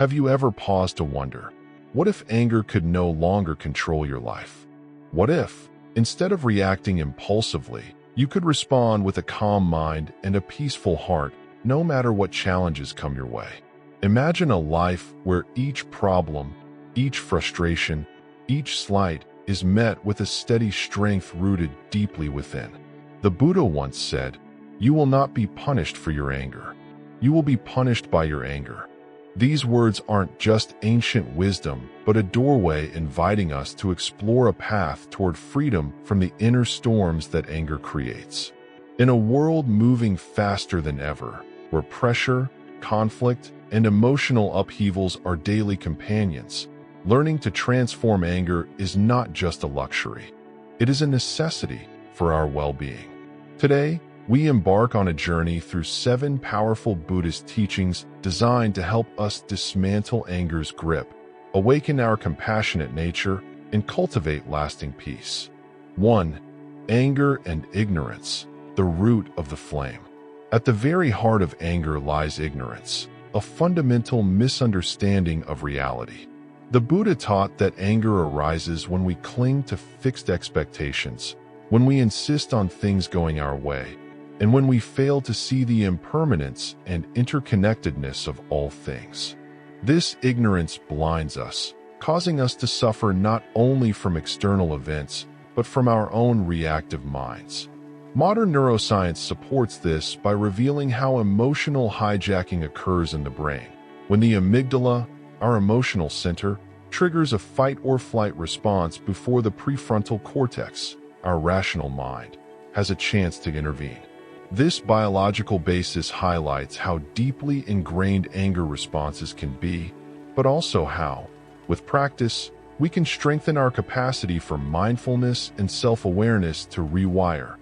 Have you ever paused to wonder, what if anger could no longer control your life? What if, instead of reacting impulsively, you could respond with a calm mind and a peaceful heart, no matter what challenges come your way? Imagine a life where each problem, each frustration, each slight is met with a steady strength rooted deeply within. The Buddha once said, "You will not be punished for your anger. You will be punished by your anger." These words aren't just ancient wisdom, but a doorway inviting us to explore a path toward freedom from the inner storms that anger creates. In a world moving faster than ever, where pressure, conflict, and emotional upheavals are daily companions, learning to transform anger is not just a luxury. It is a necessity for our well-being. Today, we embark on a journey through 7 powerful Buddhist teachings designed to help us dismantle anger's grip, awaken our compassionate nature, and cultivate lasting peace. 1. Anger and ignorance, the root of the flame. At the very heart of anger lies ignorance, a fundamental misunderstanding of reality. The Buddha taught that anger arises when we cling to fixed expectations, when we insist on things going our way, and when we fail to see the impermanence and interconnectedness of all things. This ignorance blinds us, causing us to suffer not only from external events, but from our own reactive minds. Modern neuroscience supports this by revealing how emotional hijacking occurs in the brain. When the amygdala, our emotional center, triggers a fight-or-flight response before the prefrontal cortex, our rational mind, has a chance to intervene. This biological basis highlights how deeply ingrained anger responses can be, but also how, with practice, we can strengthen our capacity for mindfulness and self-awareness to rewire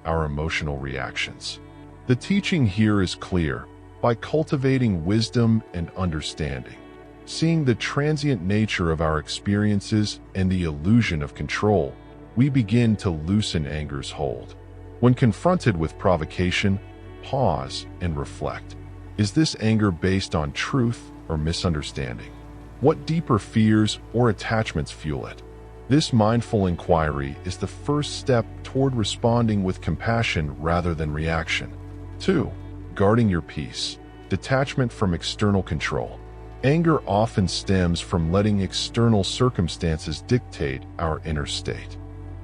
our emotional reactions. The teaching here is clear: by cultivating wisdom and understanding, seeing the transient nature of our experiences and the illusion of control, we begin to loosen anger's hold. When confronted with provocation, pause and reflect. Is this anger based on truth or misunderstanding? What deeper fears or attachments fuel it? This mindful inquiry is the first step toward responding with compassion rather than reaction. 2. Guarding your peace. Detachment from external control. Anger often stems from letting external circumstances dictate our inner state.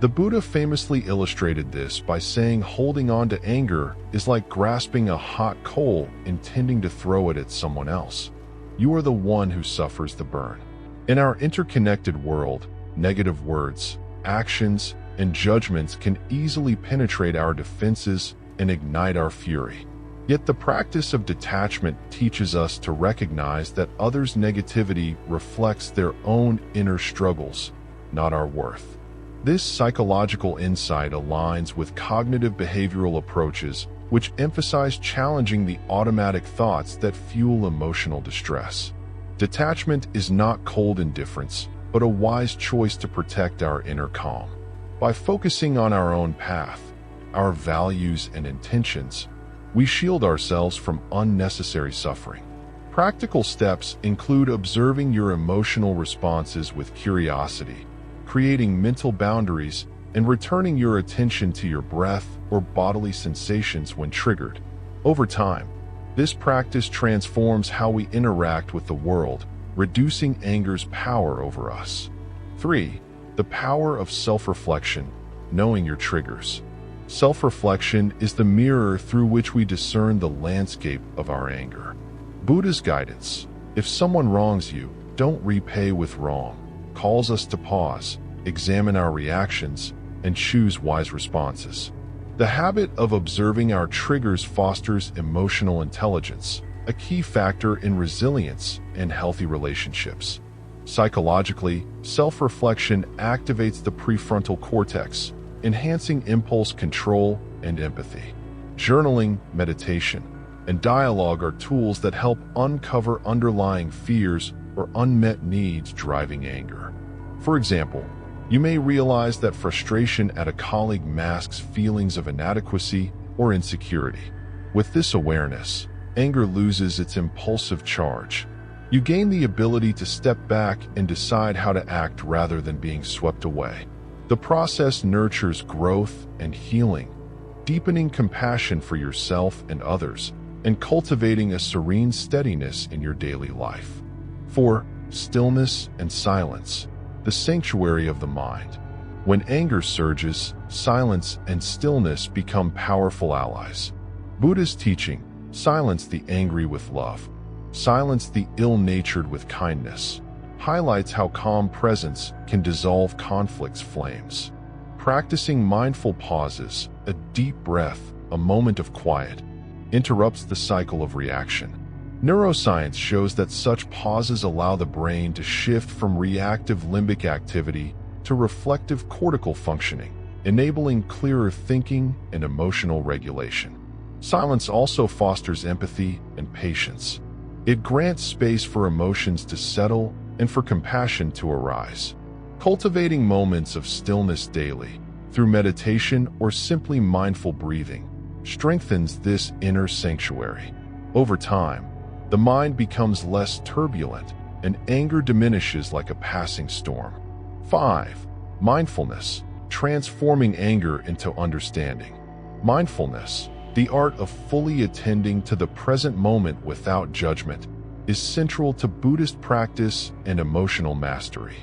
The Buddha famously illustrated this by saying holding on to anger is like grasping a hot coal intending to throw it at someone else. You are the one who suffers the burn. In our interconnected world, negative words, actions, and judgments can easily penetrate our defenses and ignite our fury. Yet the practice of detachment teaches us to recognize that others' negativity reflects their own inner struggles, not our worth. This psychological insight aligns with cognitive behavioral approaches, which emphasize challenging the automatic thoughts that fuel emotional distress. Detachment is not cold indifference, but a wise choice to protect our inner calm. By focusing on our own path, our values and intentions, we shield ourselves from unnecessary suffering. Practical steps include observing your emotional responses with curiosity, creating mental boundaries, and returning your attention to your breath or bodily sensations when triggered. Over time, this practice transforms how we interact with the world, reducing anger's power over us. 3. The power of self-reflection, knowing your triggers. Self-reflection is the mirror through which we discern the landscape of our anger. Buddha's guidance, if someone wrongs you, don't repay with wrong, calls us to pause, examine our reactions, and choose wise responses. The habit of observing our triggers fosters emotional intelligence, a key factor in resilience and healthy relationships. Psychologically, self-reflection activates the prefrontal cortex, enhancing impulse control and empathy. Journaling, meditation, and dialogue are tools that help uncover underlying fears or unmet needs driving anger. For example, you may realize that frustration at a colleague masks feelings of inadequacy or insecurity. With this awareness, anger loses its impulsive charge. You gain the ability to step back and decide how to act rather than being swept away. The process nurtures growth and healing, deepening compassion for yourself and others, and cultivating a serene steadiness in your daily life. 4. Stillness and silence, the sanctuary of the mind. When anger surges, silence and stillness become powerful allies. Buddhist teaching: silence the angry with love, silence the ill-natured with kindness, highlights how calm presence can dissolve conflict's flames. Practicing mindful pauses, a deep breath, a moment of quiet, interrupts the cycle of reaction. Neuroscience shows that such pauses allow the brain to shift from reactive limbic activity to reflective cortical functioning, enabling clearer thinking and emotional regulation. Silence also fosters empathy and patience. It grants space for emotions to settle and for compassion to arise. Cultivating moments of stillness daily, through meditation or simply mindful breathing, strengthens this inner sanctuary. Over time, the mind becomes less turbulent and anger diminishes like a passing storm. 5. Mindfulness, transforming anger into understanding. Mindfulness, the art of fully attending to the present moment without judgment, is central to Buddhist practice and emotional mastery.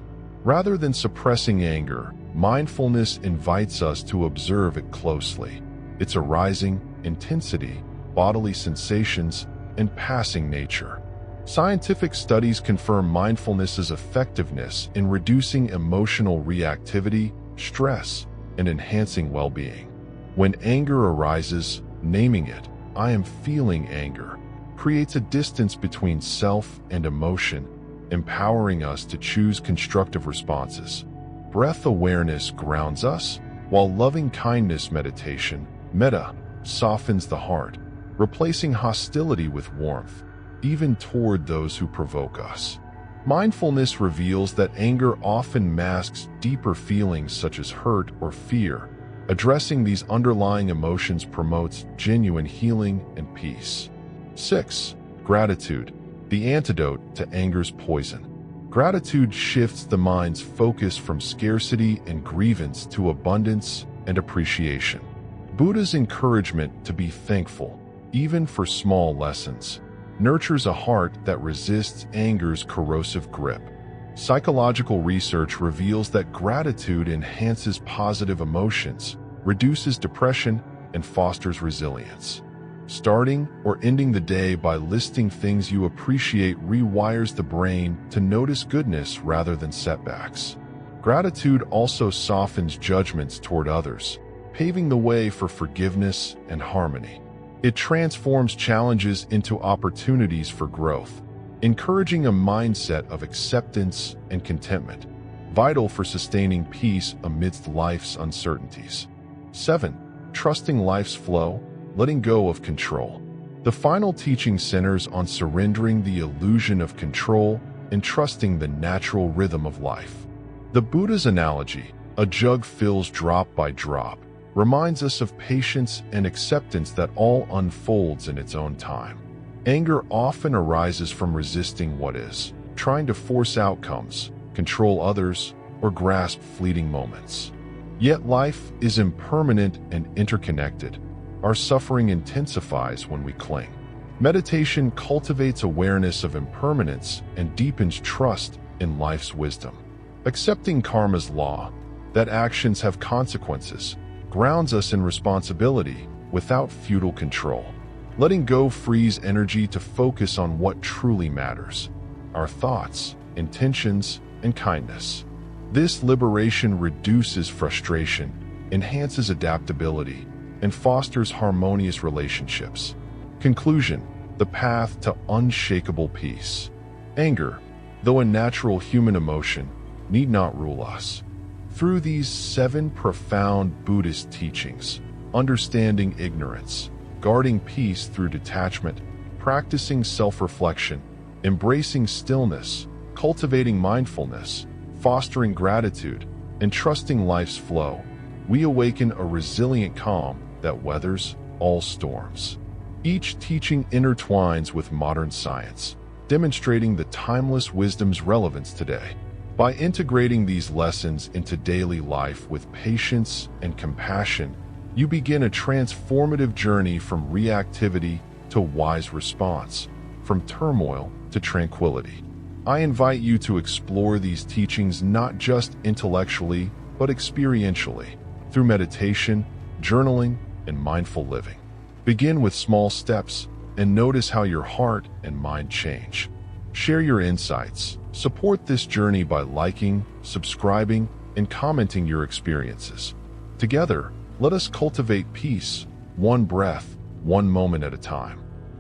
Rather than suppressing anger, mindfulness invites us to observe it closely, its arising, intensity, bodily sensations, and passing nature. Scientific studies confirm mindfulness's effectiveness in reducing emotional reactivity, stress, and enhancing well-being. When anger arises, naming it, "I am feeling anger," creates a distance between self and emotion, empowering us to choose constructive responses. Breath awareness grounds us, while loving kindness meditation, metta, softens the heart, replacing hostility with warmth, even toward those who provoke us. Mindfulness reveals that anger often masks deeper feelings such as hurt or fear. Addressing these underlying emotions promotes genuine healing and peace. 6. Gratitude, the antidote to anger's poison. Gratitude shifts the mind's focus from scarcity and grievance to abundance and appreciation. Buddha's encouragement to be thankful, even for small lessons, nurtures a heart that resists anger's corrosive grip. Psychological research reveals that gratitude enhances positive emotions, reduces depression, and fosters resilience. Starting or ending the day by listing things you appreciate rewires the brain to notice goodness rather than setbacks. Gratitude also softens judgments toward others, paving the way for forgiveness and harmony. It transforms challenges into opportunities for growth, encouraging a mindset of acceptance and contentment, vital for sustaining peace amidst life's uncertainties. 7. Trusting life's flow, letting go of control. The final teaching centers on surrendering the illusion of control and trusting the natural rhythm of life. The Buddha's analogy, a jug fills drop by drop, reminds us of patience and acceptance that all unfolds in its own time. Anger often arises from resisting what is, trying to force outcomes, control others, or grasp fleeting moments. Yet life is impermanent and interconnected. Our suffering intensifies when we cling. Meditation cultivates awareness of impermanence and deepens trust in life's wisdom. Accepting karma's law, that actions have consequences, grounds us in responsibility without futile control. Letting go frees energy to focus on what truly matters: our thoughts, intentions, and kindness. This liberation reduces frustration, enhances adaptability, and fosters harmonious relationships. Conclusion: the path to unshakable peace. Anger, though a natural human emotion, need not rule us. Through these 7 profound Buddhist teachings, understanding ignorance, guarding peace through detachment, practicing self-reflection, embracing stillness, cultivating mindfulness, fostering gratitude, and trusting life's flow, we awaken a resilient calm that weathers all storms. Each teaching intertwines with modern science, demonstrating the timeless wisdom's relevance today. By integrating these lessons into daily life with patience and compassion, you begin a transformative journey from reactivity to wise response, from turmoil to tranquility. I invite you to explore these teachings not just intellectually, but experientially, through meditation, journaling, and mindful living. Begin with small steps and notice how your heart and mind change. Share your insights. Support this journey by liking, subscribing, and commenting your experiences. Together, let us cultivate peace, one breath, one moment at a time.